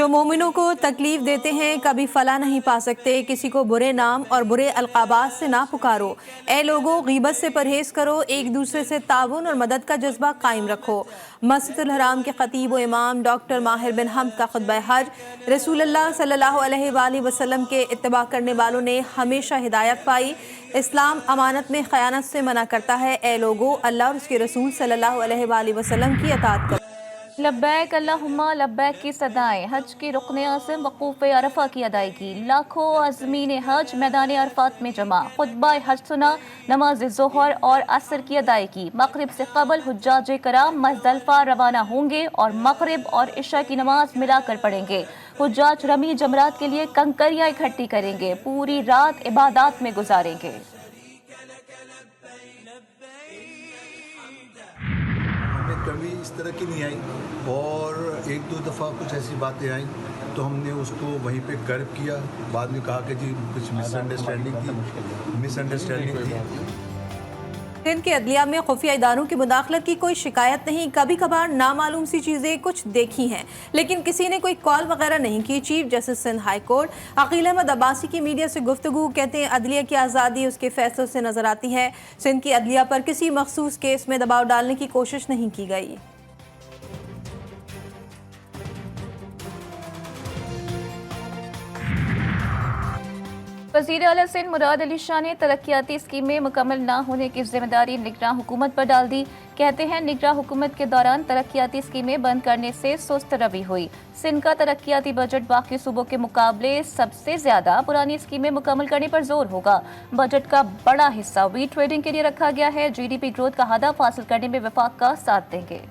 जो मोमिनों को तकलीफ देते हैं कभी फला नहीं पा सकते। किसी को बुरे नाम और बुरे अलकाबात से ना पुकारो। ए लोगों, गीबत से परहेज करो, एक दूसरे से ताउन और मदद का जज्बा कायम रखो। मस्जिदुल हराम के खतीब व इमाम डॉक्टर माहिर बिन हम्द का खुतबा हज। रसूलुल्लाह सल्लल्लाहु अलैहि वसल्लम के इत्तबा करने वालों ने हमेशा हिदायत पाई। इस्लाम अमानत में खयानत से मना करता है। ए लोगों, अल्लाह और उसके रसूल सल्लल्लाहु अलैहि वसल्लम की अताअत करो। लब्बैक अल्लाहुम्मा लब्बैक की सदाएं, हज के रुकने आज़म वक़ूफ़ अरफा की अदायगी। लाखों आज़मीन हज मैदान अरफात में जमा, खुतबा हज सुना, नमाज ज़ोहर और असर की अदायगी। मगरिब से कबल हुज्जाज कराम मुज़दलिफ़ा रवाना होंगे और मगरिब और इशा की नमाज मिलाकर पढ़ेंगे। हुज्जाज रमी जमरात के लिए कंकरियाँ इकट्ठी करेंगे, पूरी रात इबादत में गुजारेंगे। कभी इस तरह की नहीं आई और एक दो दफ़ा कुछ ऐसी बातें आई तो हमने उसको वहीं पे कर्व किया। बाद में कहा कि जी कुछ मिसअंडरस्टैंडिंग थी। सिंध के अदलिया में खुफिया इदारों की मुदाखलत की कोई शिकायत नहीं। कभी कभार नामालूम सी चीज़ें कुछ देखी हैं, लेकिन किसी ने कोई कॉल वगैरह नहीं की। Chief justice Sindh high court Aqeel Ahmed Abbasi की मीडिया से गुफ्तगू। कहते हैं अदलिया की आज़ादी उसके फैसलों से नजर आती है। सिंध की अदलिया पर किसी मखसूस केस में दबाव डालने की कोशिश नहीं की गई। वज़ीर आला सिंध मुराद अली शाह ने तरक्याती स्कीमें मुकम्मल ना होने की जिम्मेदारी निगरान हुकूमत पर डाल दी। कहते हैं निगरान हुकूमत के दौरान तरक्याती स्कीमें बंद करने से सुस्त रवि हुई। सिंध का तरक्याती बजट बाकी सूबों के मुकाबले सबसे ज्यादा पुरानी स्कीमें मुकम्मल करने पर जोर होगा। बजट का बड़ा हिस्सा वीट ट्रेडिंग के लिए रखा गया है। GDP ग्रोथ का हदफ हासिल करने में वफाक का साथ देंगे।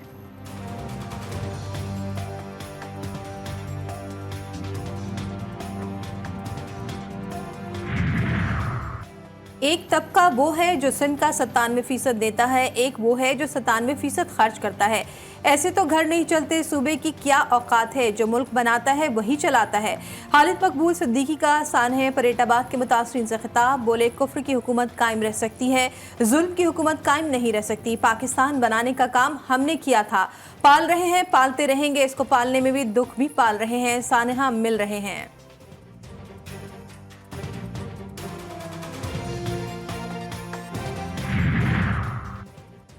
एक तबका वो है जो सिंध का 97% देता है, एक वो है जो 97% खर्च करता है। ऐसे तो घर नहीं चलते। सूबे की क्या औकात है, जो मुल्क बनाता है वही चलाता है। खालिद मकबूल सिद्दीकी का सान है परेटाबाद के मुतासरीन से खिताब। बोले कुफ्र की हुकूमत कायम रह सकती है, जुल्म की हुकूमत कायम नहीं रह सकती। पाकिस्तान बनाने का काम हमने किया था, पाल रहे हैं, पालते रहेंगे। इसको पालने में भी दुख भी पाल रहे हैं, सानहा मिल रहे हैं।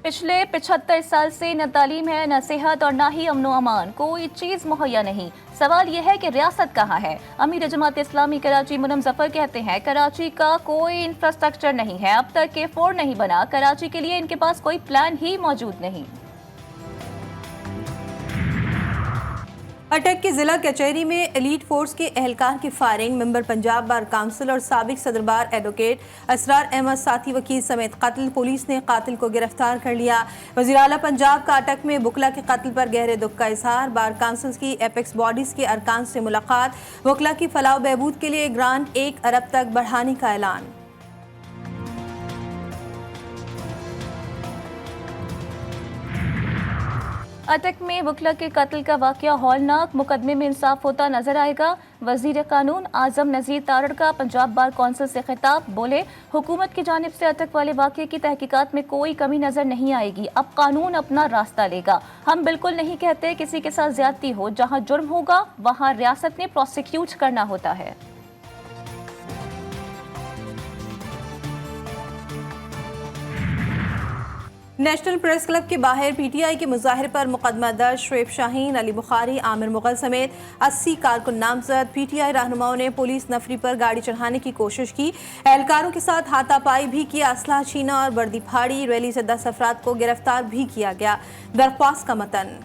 पिछले 75 साल से न तालीम है, न सेहत और न ही अमनो अमान। कोई चीज मुहैया नहीं। सवाल यह है कि रियासत कहाँ है। अमीर जमात इस्लामी कराची मुनम जफर कहते हैं कराची का कोई इंफ्रास्ट्रक्चर नहीं है, अब तक K4 नहीं बना। कराची के लिए इनके पास कोई प्लान ही मौजूद नहीं। अटक की जिला कचहरी में एलीट फोर्स के एहलकार की firing. Member Punjab bar council और साबिक सदर बार एडवोकेट असरार अहमद साथी वकील समेत कत्ल। पुलिस ने कातिल को गिरफ्तार कर लिया। वज़ीर आला पंजाब का अटक में बुकला के कत्ल पर गहरे दुख का इजहार। बार काउंसिल की एपेक्स बॉडीज के अरकान से मुलाकात। बुकला की फलाह बहबूद के लिए ग्रांट 1 अरब तक बढ़ाने का ऐलान। अटक में बुकला के कत्ल का वाकया हौलनाक, मुकदमे में इंसाफ होता नजर आएगा। वजीर कानून आजम नजीर तारड़ का पंजाब बार कौंसिल से खिताब। बोले हुकूमत की जानिब से अटक वाले वाकये की तहकीकात में कोई कमी नजर नहीं आएगी। अब कानून अपना रास्ता लेगा। हम बिल्कुल नहीं कहते किसी के साथ ज्यादती हो, जहां जुर्म होगा वहां रियासत ने प्रोसिक्यूट करना होता है। नेशनल प्रेस क्लब के बाहर PTI के मुजाहिर पर मुकदमा दर्ज। शुएब शाहीन, अली बुखारी, आमिर मुगल समेत 80 कारकुन नामजद। PTI रहनुमाओं ने पुलिस नफरी पर गाड़ी चढ़ाने की कोशिश की, एहलकारों के साथ हाथापाई भी किया, असलाह छीना और वर्दी फाड़ी। रैली से 10 अफराद को गिरफ्तार भी किया गया। दरख्वास्त का मतन।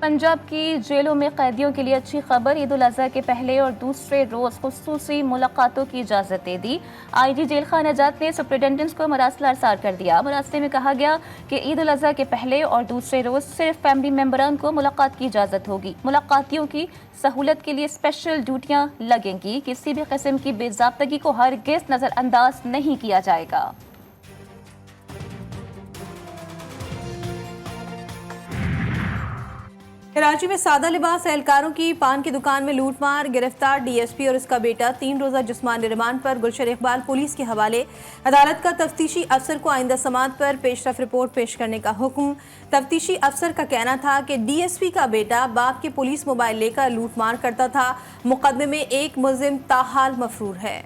पंजाब की जेलों में कैदियों के लिए अच्छी खबर। ईद उल अजहा के पहले और दूसरे रोज खुसूसी मुलाकातों की इजाजत दे दी। IG जेल खाना जात ने सुप्रिटेंडेंट्स को मरासला अरसाल कर दिया। मरासले में कहा गया कि ईद उल अजहा के पहले और दूसरे रोज सिर्फ फैमिली मेंबरान को मुलाकात की इजाजत होगी। मुलाकातियों की सहूलत के लिए स्पेशल ड्यूटियां लगेंगी। किसी भी किस्म की बेजाब्तगी को हरगिज़ नजरअंदाज नहीं किया जाएगा। कराची में सादा लिबास एहलकारों की पान की दुकान में लूटमार, गिरफ्तार डीएसपी और उसका बेटा। 3 रोजा जिस्मानी रिमांड पर गुलशन इकबाल पुलिस के हवाले। अदालत का तफ्तीशी अफसर को आइंदा समाअत पर पेशरफ रिपोर्ट पेश करने का हुक्म। तफ्तीशी अफसर का कहना था कि डीएसपी का बेटा बाप के पुलिस मोबाइल लेकर लूटमार करता था। मुकदमे में एक मुलजिम ताहाल मफरूर है।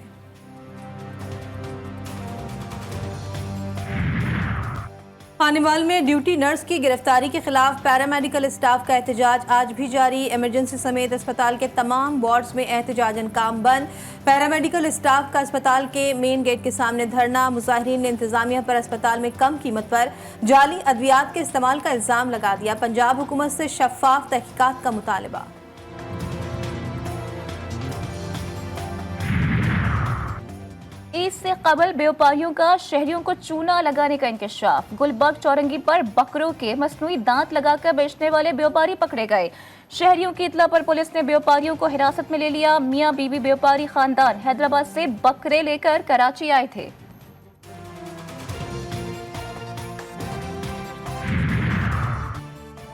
खानेवाल में ड्यूटी नर्स की गिरफ्तारी के खिलाफ पैरामेडिकल स्टाफ का एहतजाज आज भी जारी। इमरजेंसी समेत अस्पताल के तमाम वार्ड्स में एहतजाजन काम बंद। पैरामेडिकल स्टाफ का अस्पताल के मेन गेट के सामने धरना। मुजाहिरीन ने इंतजामिया पर अस्पताल में कम कीमत पर जाली अद्वियात के इस्तेमाल का इल्जाम लगा दिया। पंजाब हुकूमत से शफाफ तहकीकात का मुतालबा। ईद से कबल व्यापारियों का शहरियों को चूना लगाने का इंकशाफ। गुलबर्ग चौरंगी पर बकरों के मसनूई दांत लगाकर बेचने वाले व्यापारी पकड़े गए। शहरियों की इतला पर पुलिस ने व्यापारियों को हिरासत में ले लिया। मियां बीवी व्यापारी खानदान हैदराबाद से बकरे लेकर कराची आए थे।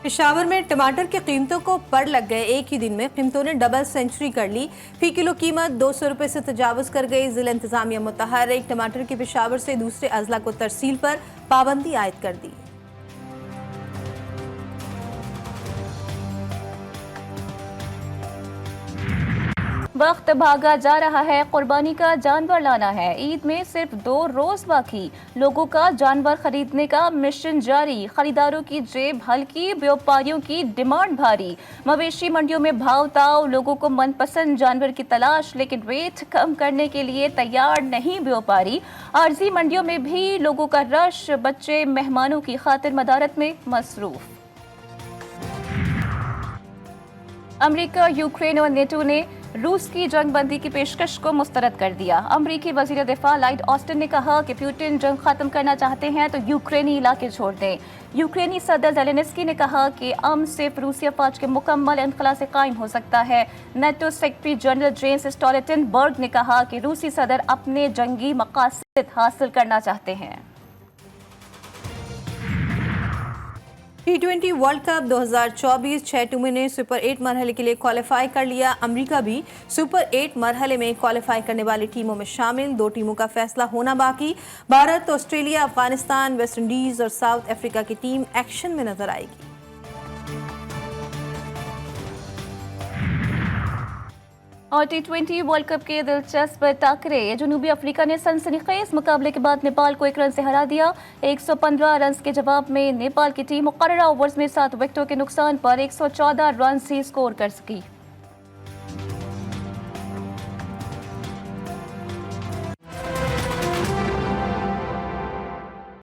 पेशावर में टमाटर की कीमतों को पर लग गए। एक ही दिन में कीमतों ने डबल सेंचुरी कर ली। फी किलो कीमत 200 रुपए से तजावुज कर गई। जिला इंतजामिया मुतहर्रिक टमाटर के पेशावर से दूसरे अजला को तरसील पर पाबंदी आयद कर दी। वक्त भागा जा रहा है, कुर्बानी का जानवर लाना है। ईद में सिर्फ 2 रोज बाकी, लोगों का जानवर खरीदने का मिशन जारी। खरीदारों की जेब हल्की, व्यापारियों की डिमांड भारी। मवेशी मंडियों में भाव ताव, लोगों को मनपसंद जानवर की तलाश, लेकिन रेट कम करने के लिए तैयार नहीं व्यापारी। आरजी मंडियों में भी लोगों का रश, बच्चे मेहमानों की खातिर मदारत में मसरूफ। अमेरिका, यूक्रेन और नेटो ने रूस की जंगबंदी की पेशकश को मुस्तरद कर दिया। अमरीकी वजीर दिफा लॉयड ऑस्टिन ने कहा कि पुतिन जंग खत्म करना चाहते हैं तो यूक्रेनी इलाके छोड़ दें। यूक्रेनी सदर ज़ेलेंस्की ने कहा कि अमन सिर्फ रूसी अफवाज के मुकम्मल इनखला से कायम हो सकता है। NATO secretary general James Stoltenberg ने कहा कि रूसी सदर अपने जंगी मकासद हासिल करना चाहते हैं। T20 वर्ल्ड कप 2024 6 टीमों ने सुपर 8 मरहले के लिए क्वालिफाई कर लिया। अमेरिका भी सुपर 8 मरहले में क्वालिफाई करने वाली टीमों में शामिल। 2 टीमों का फैसला होना बाकी। Bharat, Australia, Afghanistan, West Indies और साउथ अफ्रीका की टीम एक्शन में नजर आएगी। और T20 वर्ल्ड कप के दिलचस्प टाकरे। जनूबी अफ्रीका ने सनसनीखेज मुकाबले के बाद नेपाल को 1 रन से हरा दिया। 115 रन के जवाब में नेपाल की टीम मुकर्ररा ओवर्स में 7 विकेटों के नुकसान पर 114 रन ही स्कोर कर सकी।